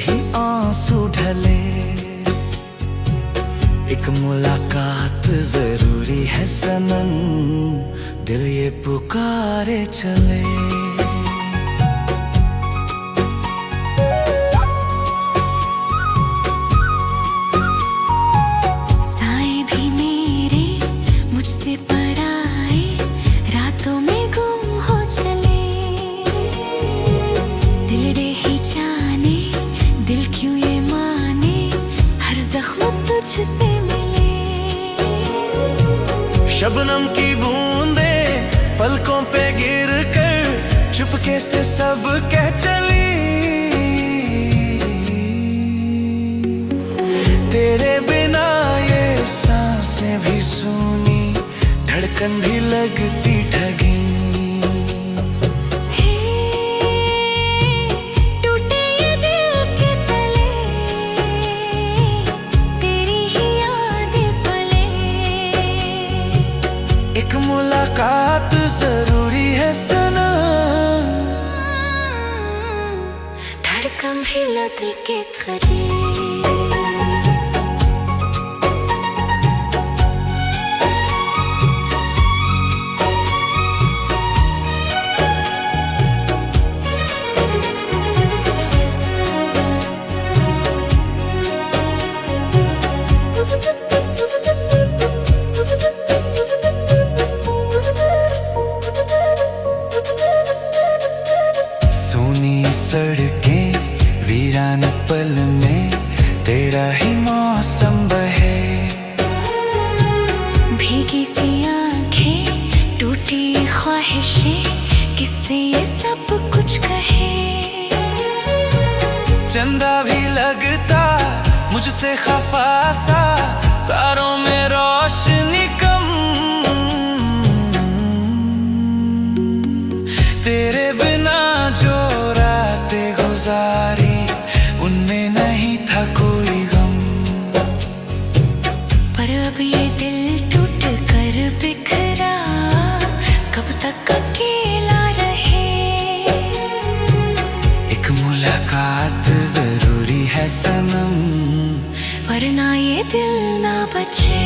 ही आंसू ढले। एक मुलाकात जरूरी है सनम, दिल ये पुकारे चले। तुझसे मिले शबनम की बूंदे पलकों पे गिर कर चुपके से सब कह चली, तेरे बिना ये सांसें भी सूनी, धड़कन भी लगती ठगी। एक मुलाकात जरूरी है सनम, धड़कन भी दिल के करीब। सड़कें वीरान पल में तेरा ही मौसम बहे। भीगी सी आंखें टूटी ख्वाहिशें, किससे ये सब कुछ कहे। चंदा भी लगता मुझसे खफा सा, तारों में रोशनी कम, तेरे बिना जो रातें गुजारी उनमें नहीं था कोई गम। पर अब ये दिल टूट कर बिखरा, कब तक अकेला रहे। एक मुलाकात जरूरी है सनम, वरना ये दिल ना बचे।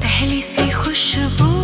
पहली सी खुशबू